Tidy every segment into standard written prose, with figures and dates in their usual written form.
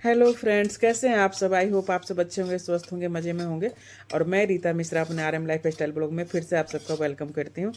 Hello friends, कैसे हैं आप सब। आई होप आप सब अच्छे होंगे, स्वस्थ होंगे, मज़े में होंगे। और मैं रीता मिश्रा अपने RM लाइफ स्टाइल ब्लॉग में फिर से आप सबका वेलकम करती हूँ।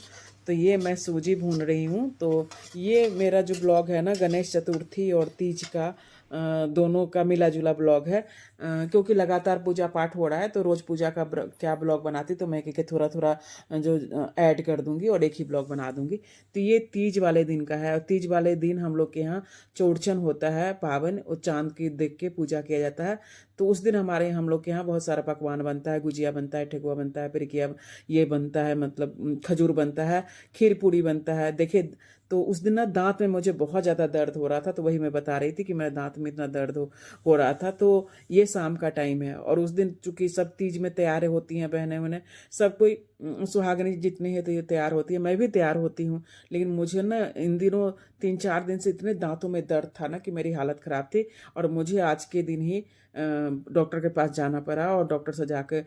तो ये मैं सूजी भून रही हूँ। तो ये मेरा जो ब्लॉग है ना, गणेश चतुर्थी और तीज का दोनों का मिला जुला ब्लॉग है। क्योंकि लगातार पूजा पाठ हो रहा है तो रोज़ पूजा का क्या ब्लॉग बनाती, तो मैं कि थोड़ा थोड़ा जो ऐड कर दूंगी और एक ही ब्लॉग बना दूंगी। तो ये तीज वाले दिन का है, और तीज वाले दिन हम लोग के यहाँ चौड़चन होता है, पावन, और चांद की देख के पूजा किया जाता है। तो उस दिन हमारे हम लोग के यहाँ बहुत सारा पकवान बनता है, गुजिया बनता है, ठेकुआ बनता है, पिरिकिया ये बनता है, मतलब खजूर बनता है, खीर पूरी बनता है। देखिए, तो उस दिन ना दांत में मुझे बहुत ज़्यादा दर्द हो रहा था, तो वही मैं बता रही थी कि मेरे दांत में इतना दर्द हो रहा था। तो ये शाम का टाइम है, और उस दिन चूंकि सब तीज में तैयारें होती हैं, बहनें उन्हें सब कोई सुहागनी जितनी है तो ये तैयार होती है, मैं भी तैयार होती हूँ। लेकिन मुझे ना इन दिनों 3-4 दिन से इतने दांतों में दर्द था ना कि मेरी हालत ख़राब थी, और मुझे आज के दिन ही डॉक्टर के पास जाना पड़ा। और डॉक्टर से जाकर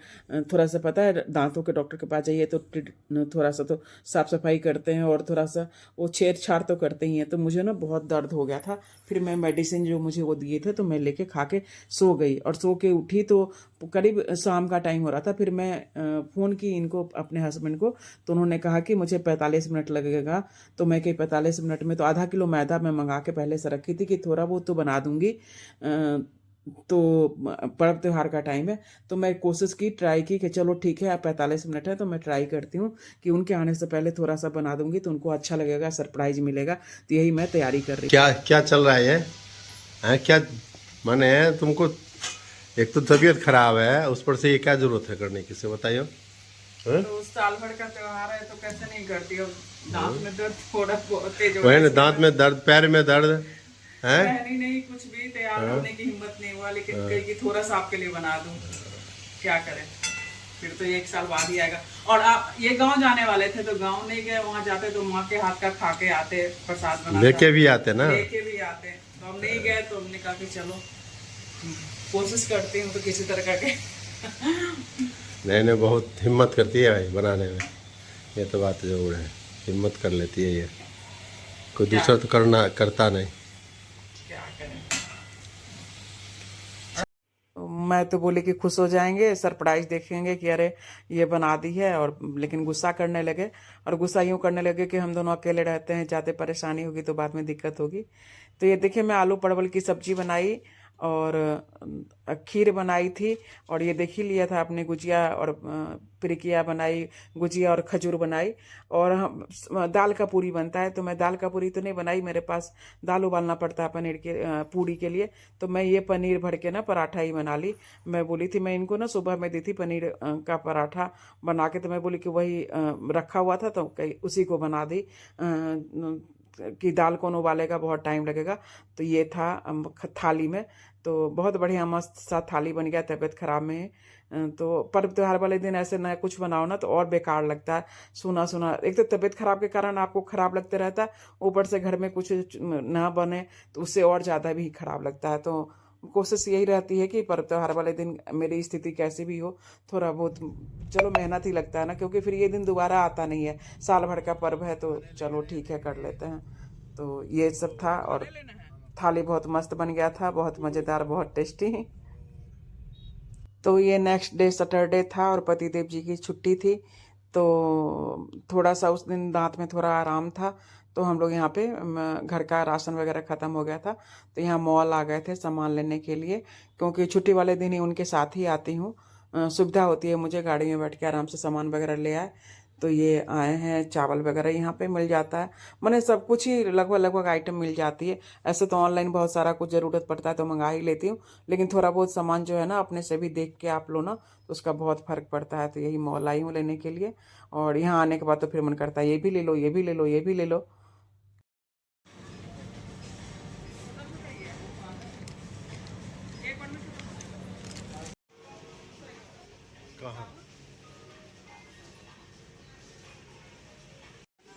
थोड़ा सा, पता है, दांतों के डॉक्टर के पास जाइए तो थोड़ा सा तो साफ सफाई करते हैं, और थोड़ा सा वो छेड़छाड़ तो करते ही हैं। तो मुझे ना बहुत दर्द हो गया था। फिर मैं मेडिसिन जो मुझे वो दिए थे तो मैं लेके खा के सो गई, और सो के उठी तो करीब शाम का टाइम हो रहा था। फिर मैं फ़ोन की इनको, अपने हस्बैंड को, तो उन्होंने कहा कि मुझे 45 मिनट लगेगा। तो मैं कही 45 मिनट में, तो आधा किलो मैदा मैं मंगा के पहले से रखी थी कि थोड़ा बहुत तो बना दूंगी। तो पर्व त्योहार का टाइम है, तो मैं कोशिश की, ट्राई की कि चलो ठीक है, आप 45 मिनट है तो मैं ट्राई करती हूँ कि उनके आने से पहले थोड़ा सा बना दूंगी तो उनको अच्छा लगेगा, सरप्राइज मिलेगा। तो यही मैं तैयारी कर रही क्या क्या चल रहा है ये? हैं क्या माने है तुमको? एक तो तबीयत खराब है, उस पर से ये क्या जरूरत है करने की, से बताइयो। हैं? तो साल भर का त्योहार है तो कैसे नहीं करती। अब दांत में दर्द थोड़ा बहुत तेज हो रहा वही है, ना, इसलिए दांत मैं में दर्द, पैर में दर्द है। पहनी नहीं, कुछ भी तैयार हाँ? होने की हिम्मत नहीं हुआ। लेकिन कही कि थोड़ा सा आपके लिए बना दूं, क्या करें। फिर तो ये 1 साल बाद ही आएगा। और आप ये गांव जाने वाले थे तो गांव नहीं गए, वहां जाते तो माँ के हाथ का खा के आते, प्रसाद बनाता लेके भी आते ना। लेके भी आते। तो हम नहीं गए, तो हमने कहा कि चलो कोशिश करती हूँ तो किसी तरह करके नहीं नहीं, बहुत हिम्मत करती है भाई बनाने में। ये तो बात जरूर है, हिम्मत कर लेती है ये। कोई क्या दूसरा तो करना करता नहीं। क्या करें। मैं तो बोली कि खुश हो जाएंगे, सरप्राइज देखेंगे कि अरे ये बना दी है। और लेकिन गुस्सा करने लगे, और गुस्सा यूं करने लगे कि हम दोनों अकेले रहते हैं, ज़्यादा परेशानी होगी तो बाद में दिक्कत होगी। तो ये देखिए, मैं आलू परवल की सब्जी बनाई, और खीर बनाई थी, और ये देख ही लिया था आपने, गुजिया और पिरिकिया बनाई, गुजिया और खजूर बनाई। और हम दाल का पूरी बनता है, तो मैं दाल का पूरी तो नहीं बनाई, मेरे पास दाल उबालना पड़ता है पनीर के पूरी के लिए। तो मैं ये पनीर भर के ना पराठा ही बना ली। मैं बोली थी, मैं इनको ना सुबह में दी थी पनीर का पराठा बना के, तो मैं बोली कि वही रखा हुआ था तो कहीं उसी को बना दी। कि दाल कौन उबालेगा, बहुत टाइम लगेगा। तो ये था थाली में। तो बहुत बढ़िया मस्त सा थाली बन गया, तबीयत खराब में है। तो पर्व त्योहार वाले दिन ऐसे नया कुछ बनाओ ना तो और बेकार लगता है। सुना सुना, एक तो तबीयत खराब के कारण आपको खराब लगते रहता है, ऊपर से घर में कुछ ना बने तो उससे और ज़्यादा भी खराब लगता है। तो कोशिश यही रहती है कि पर्व त्योहार वाले दिन मेरी स्थिति कैसी भी हो, थोड़ा बहुत चलो मेहनत ही लगता है ना, क्योंकि फिर ये दिन दोबारा आता नहीं है। साल भर का पर्व है तो चलो ठीक है, कर लेते हैं। तो ये सब था, और थाली बहुत मस्त बन गया था, बहुत मज़ेदार, बहुत टेस्टी। तो ये नेक्स्ट डे सैटरडे था, और पतिदेव जी की छुट्टी थी। तो थोड़ा सा उस दिन दांत में थोड़ा आराम था। तो हम लोग यहाँ पे घर का राशन वगैरह ख़त्म हो गया था, तो यहाँ मॉल आ गए थे सामान लेने के लिए, क्योंकि छुट्टी वाले दिन ही उनके साथ ही आती हूँ। सुविधा होती है मुझे, गाड़ी में बैठ के आराम से सामान वगैरह ले आए। तो ये आए हैं, चावल वगैरह यहाँ पे मिल जाता है, मैंने सब कुछ ही लगभग लगभग आइटम मिल जाती है। ऐसे तो ऑनलाइन बहुत सारा कुछ ज़रूरत पड़ता है तो मंगा ही लेती हूँ, लेकिन थोड़ा बहुत सामान जो है ना, अपने से भी देख के आप लो ना, तो उसका बहुत फ़र्क पड़ता है। तो यही मॉल आई हूँ लेने के लिए, और यहाँ आने के बाद तो फिर मन करता है ये भी ले लो, ये भी ले लो, ये भी ले लो। कहाँ?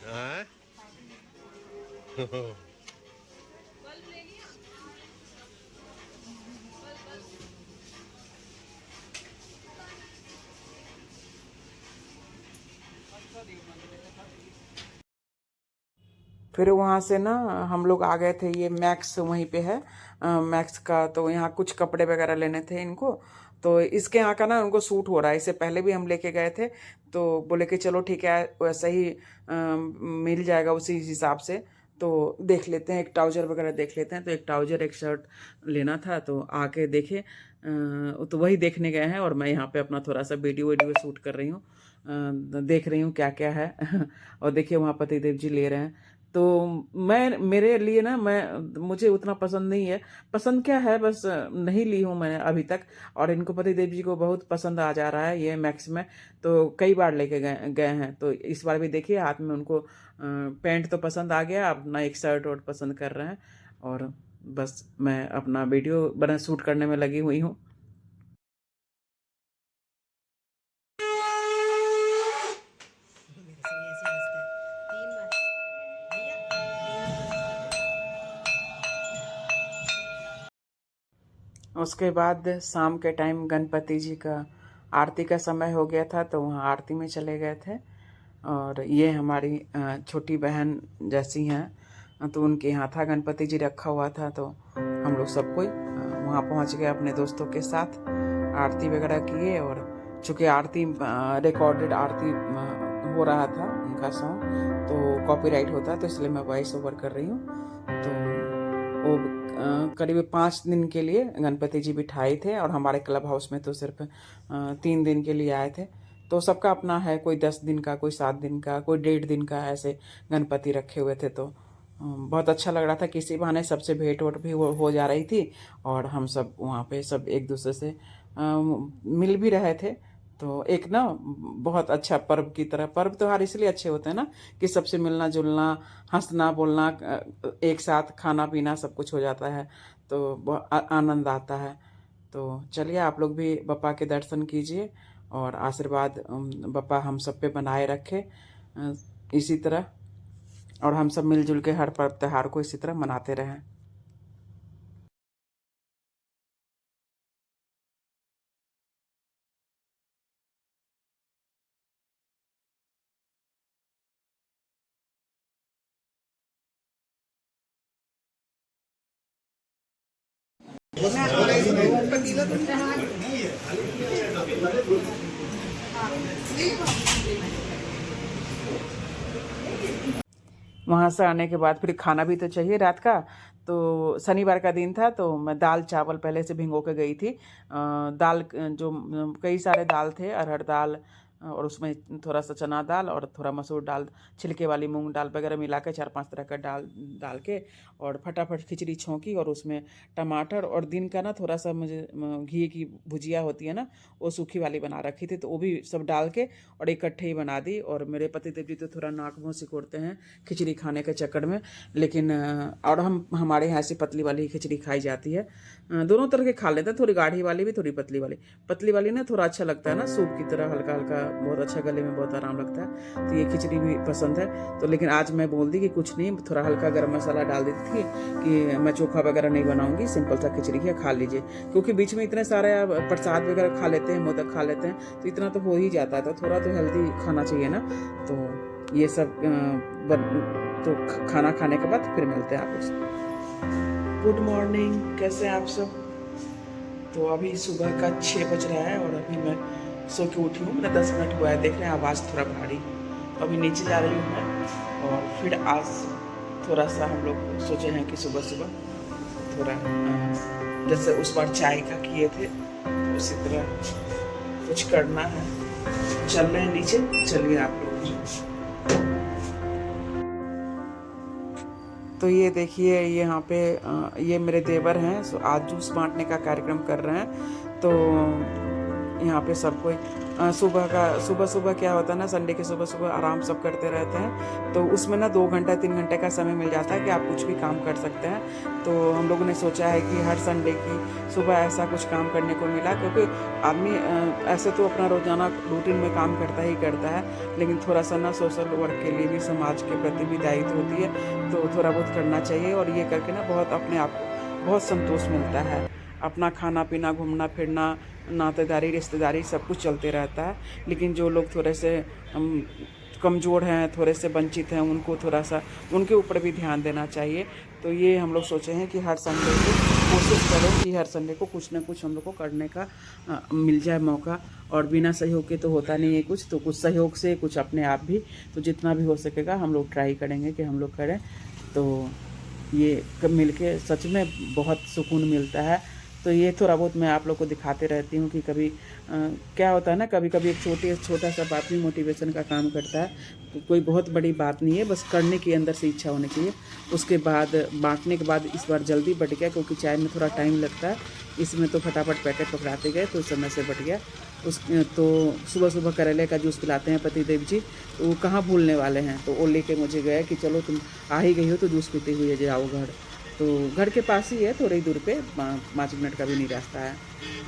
हैं? फिर वहाँ से ना हम लोग आ गए थे, ये मैक्स वहीं पे है मैक्स का, तो यहाँ कुछ कपड़े वगैरह लेने थे इनको। तो इसके यहाँ का ना उनको सूट हो रहा है, इससे पहले भी हम लेके गए थे, तो बोले कि चलो ठीक है वैसा ही मिल जाएगा उसी हिसाब से, तो देख लेते हैं, एक ट्राउज़र वगैरह देख लेते हैं। तो एक ट्राउज़र एक शर्ट लेना था, तो आके देखे तो वही देखने गए हैं, और मैं यहाँ पे अपना थोड़ा सा वीडियो शूट कर रही हूँ, देख रही हूँ क्या क्या है और देखिए वहाँ पतिदेव जी ले रहे हैं। तो मैं मेरे लिए ना मुझे उतना पसंद नहीं है, पसंद क्या है बस नहीं ली हूँ मैंने अभी तक, और इनको पतिदेव जी को बहुत पसंद आ जा रहा है ये मैक्स में, तो कई बार लेके गए गए हैं। तो इस बार भी देखिए हाथ में उनको पैंट तो पसंद आ गया, अपना एक शर्ट और पसंद कर रहे हैं, और बस मैं अपना वीडियो बना शूट करने में लगी हुई हूँ। उसके बाद शाम के टाइम गणपति जी का आरती का समय हो गया था, तो वहाँ आरती में चले गए थे। और ये हमारी छोटी बहन जैसी हैं, तो उनके यहाँ था गणपति जी रखा हुआ था, तो हम लोग सब कोई वहाँ पहुँच गए अपने दोस्तों के साथ, आरती वगैरह किए। और चूँकि आरती रिकॉर्डेड आरती हो रहा था उनका सॉन्ग, तो कॉपीराइट होता है, तो इसलिए मैं वॉइस ओवर कर रही हूँ। तो वो करीब 5 दिन के लिए गणपति जी बिठाए थे, और हमारे क्लब हाउस में तो सिर्फ 3 दिन के लिए आए थे। तो सबका अपना है, कोई 10 दिन का, कोई 7 दिन का, कोई 1.5 दिन का, ऐसे गणपति रखे हुए थे। तो बहुत अच्छा लग रहा था, किसी बहाने सबसे भेंट वोट भी हो जा रही थी, और हम सब वहाँ पे सब एक दूसरे से मिल भी रहे थे। तो एक ना बहुत अच्छा पर्व की तरह, पर्व त्योहार इसलिए अच्छे होते हैं ना कि सबसे मिलना जुलना, हंसना बोलना, एक साथ खाना पीना सब कुछ हो जाता है, तो आनंद आता है। तो चलिए आप लोग भी बप्पा के दर्शन कीजिए, और आशीर्वाद बप्पा हम सब पे बनाए रखे इसी तरह, और हम सब मिलजुल के हर पर्व त्योहार को इसी तरह मनाते रहें। वहाँ से आने के बाद फिर खाना भी तो चाहिए रात का, तो शनिवार का दिन था, तो मैं दाल चावल पहले से भिगो के गई थी। दाल जो कई सारे दाल थे, अरहर दाल, और उसमें थोड़ा सा चना दाल और थोड़ा मसूर दाल, छिलके वाली मूंग दाल वगैरह मिला के 4-5 तरह का दाल डाल के, और फटाफट खिचड़ी छौंकी, और उसमें टमाटर, और दिन का ना थोड़ा सा मुझे घी की भुजिया होती है ना, वो सूखी वाली बना रखी थी, तो वो भी सब डाल के और इकट्ठे ही बना दी। और मेरे पतिदेव जी तो थोड़ा नाक मुँह सिकोड़ते हैं खिचड़ी खाने के चक्कर में, लेकिन और हमारे यहाँ से पतली वाली खिचड़ी खाई जाती है, दोनों तरह के खा लेते हैं, थोड़ी गाढ़ी वाली भी, थोड़ी पतली वाली ना थोड़ा अच्छा लगता है ना, सूप की तरह हल्का हल्का, बहुत अच्छा, गले में बहुत आराम लगता है। तो ये खिचड़ी भी पसंद है। तो लेकिन आज मैं बोल दी कि कुछ नहीं, थोड़ा हल्का गरम मसाला डाल देती थी कि मैं चोखा वगैरह नहीं बनाऊंगी, सिंपल सा खिचड़ी है, खा लीजिए, क्योंकि बीच में इतने सारे प्रसाद वगैरह खा लेते हैं, मोदक खा लेते हैं, तो इतना तो हो ही जाता है, तो थोड़ा तो हेल्दी खाना चाहिए ना। तो ये सब तो खाना खाने के बाद फिर मिलते हैं आपको। गुड मॉर्निंग, कैसे हैं आप सब? तो अभी सुबह का 6 बज रहा है, और अभी मैं सो के उठी हूँ, मैंने 10 मिनट हुआ है, देख रहे हैं आवाज़ थोड़ा भारी। तो अभी नीचे जा रही हूँ मैं, और फिर आज थोड़ा सा हम लोग सोचे हैं कि सुबह सुबह थोड़ा जैसे उस बार चाय का किए थे, तो उसी तरह कुछ करना है। चल रहे हैं नीचे, चलिए आप लोग। तो ये देखिए यहाँ पे ये मेरे देवर हैं, सो आज जूस बांटने का कार्यक्रम कर रहे हैं। तो यहाँ पे सब कोई सुबह क्या होता है ना, संडे के सुबह आराम सब करते रहते हैं, तो उसमें ना 2 घंटा 3 घंटे का समय मिल जाता है कि आप कुछ भी काम कर सकते हैं। तो हम लोगों ने सोचा है कि हर संडे की सुबह ऐसा कुछ काम करने को मिला, क्योंकि आदमी ऐसे तो अपना रोजाना रूटीन में काम करता है, लेकिन थोड़ा सा ना सोशल वर्क के लिए भी, समाज के प्रति भी दायित्व होती है, तो थोड़ा बहुत करना चाहिए। और ये करके ना बहुत अपने आप को बहुत संतोष मिलता है। अपना खाना पीना, घूमना फिरना, नातेदारी रिश्तेदारी सब कुछ चलते रहता है, लेकिन जो लोग थोड़े से कमज़ोर हैं, थोड़े से वंचित हैं, उनको थोड़ा सा उनके ऊपर भी ध्यान देना चाहिए। तो ये हम लोग सोचे हैं कि हर संडे को कोशिश करें कि हर संडे को कुछ ना कुछ हम लोग को करने का मिल जाए मौका। और बिना सहयोग के तो होता नहीं है कुछ, तो कुछ सहयोग से, कुछ अपने आप भी, तो जितना भी हो सकेगा हम लोग ट्राई करेंगे कि हम लोग करें। तो ये मिल के सच में बहुत सुकून मिलता है। तो ये थोड़ा बहुत मैं आप लोग को दिखाते रहती हूँ कि कभी क्या होता है ना, कभी कभी एक छोटा सा बात भी मोटिवेशन का काम करता है। तो कोई बहुत बड़ी बात नहीं है, बस करने की अंदर से इच्छा होनी चाहिए। उसके बाद बांटने के बाद इस बार जल्दी बट गया, क्योंकि चाय में थोड़ा टाइम लगता है। इसमें तो फटाफट पैकेट पकड़ाते गए तो उस समय से बट गया। तो सुबह सुबह करेले का जूस पिलाते हैं पतिदेव जी, तो वो कहाँ भूलने वाले हैं। तो वो लेके मुझे गए कि चलो तुम आ ही गई हो तो जूस पीते हुए जाओ घर। तो घर के पास ही है, थोड़ी ही दूर पे, 5 मिनट का भी नहीं रास्ता है।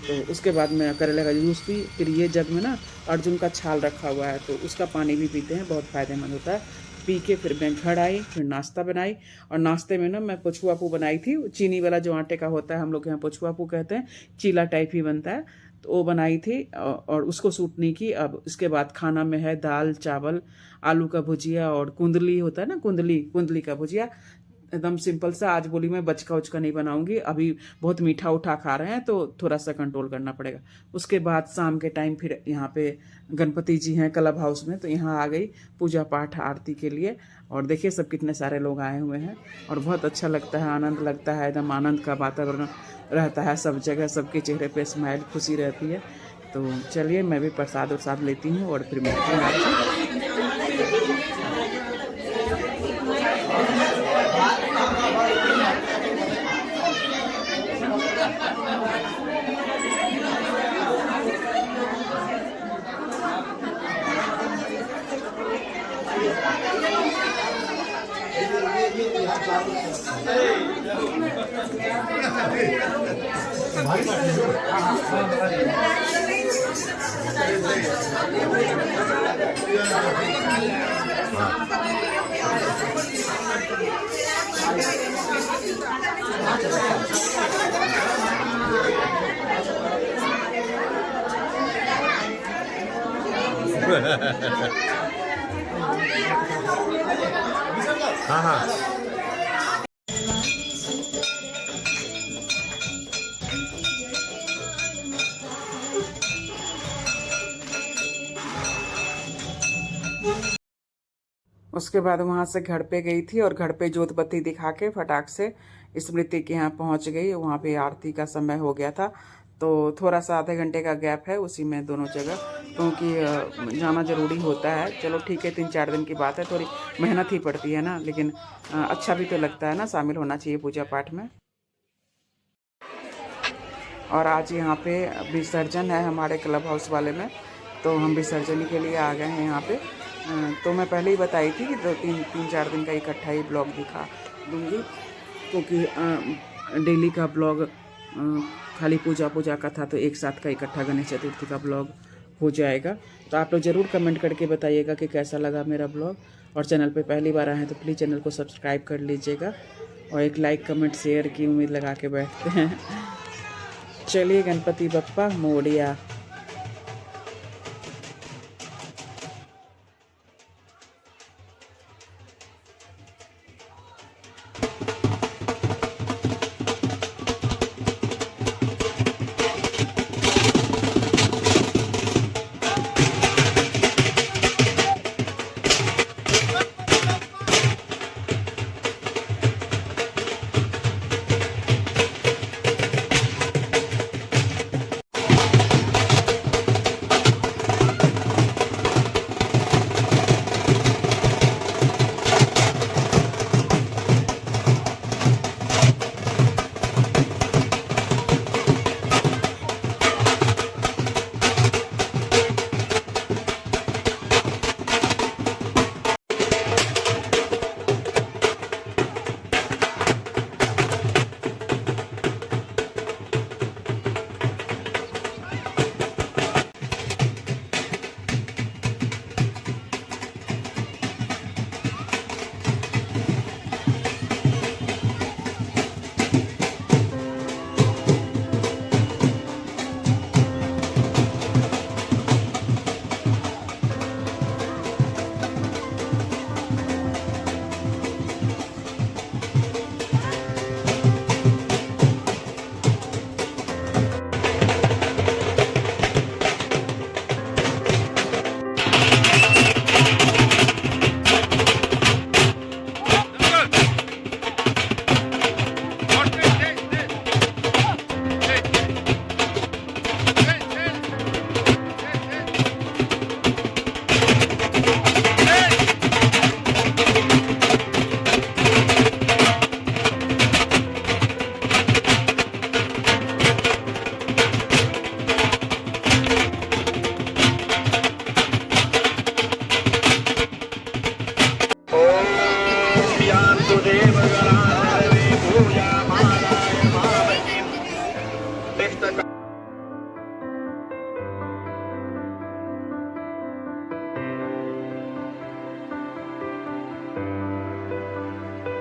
तो उसके बाद मैं करेले का जूस पी, फिर ये जग में ना अर्जुन का छाल रखा हुआ है, तो उसका पानी भी पीते हैं, बहुत फ़ायदेमंद होता है। पी के फिर मैं घर आई, फिर नाश्ता बनाई। और नाश्ते में ना मैं पोछुआपू बनाई थी, चीनी वाला जो आटे का होता है, हम लोग यहाँ पोछुआपू कहते हैं, चीला टाइप ही बनता है। तो वो बनाई थी और उसको सूट नहीं की। अब इसके बाद खाना में है दाल चावल, आलू का भुजिया और कुंदली होता है ना, कुंदली का भुजिया, एकदम सिंपल सा। आज बोली मैं बचका उचका नहीं बनाऊंगी, अभी बहुत मीठा उठा खा रहे हैं तो थोड़ा सा कंट्रोल करना पड़ेगा। उसके बाद शाम के टाइम फिर यहाँ पे गणपति जी हैं क्लब हाउस में, तो यहाँ आ गई पूजा पाठ आरती के लिए। और देखिए सब कितने सारे लोग आए हुए हैं और बहुत अच्छा लगता है, आनंद लगता है, एकदम आनंद का वातावरण रहता है सब जगह, सबके चेहरे पे स्माइल, खुशी रहती है। तो चलिए मैं भी प्रसाद उरसाद लेती हूँ और फिर मिलती हूँ आपसे। हाँ हाँ। उसके बाद वहाँ से घर पे गई थी और घर पे जोत बत्ती दिखा के फटाक से स्मृति के यहाँ पहुँच गई। वहाँ पे आरती का समय हो गया था, तो थोड़ा सा आधे घंटे का गैप है उसी में दोनों जगह, क्योंकि जाना ज़रूरी होता है। चलो ठीक है, 3-4 दिन की बात है, थोड़ी मेहनत ही पड़ती है ना, लेकिन अच्छा भी तो लगता है ना, शामिल होना चाहिए पूजा पाठ में। और आज यहाँ पे विसर्जन है हमारे क्लब हाउस वाले में, तो हम विसर्जन के लिए आ गए हैं यहाँ पे। तो मैं पहले ही बताई थी कि 3-4 दिन का इकट्ठा ही ब्लॉग दिखा दूँगी, क्योंकि डेली का ब्लॉग खाली पूजा का था, तो एक साथ का इकट्ठा गणेश चतुर्थी का ब्लॉग हो जाएगा। तो आप लोग ज़रूर कमेंट करके बताइएगा कि कैसा लगा मेरा ब्लॉग। और चैनल पे पहली बार आए हैं तो प्लीज़ चैनल को सब्सक्राइब कर लीजिएगा और एक लाइक कमेंट शेयर की उम्मीद लगा के बैठते हैं। चलिए, गणपति बप्पा मोरिया।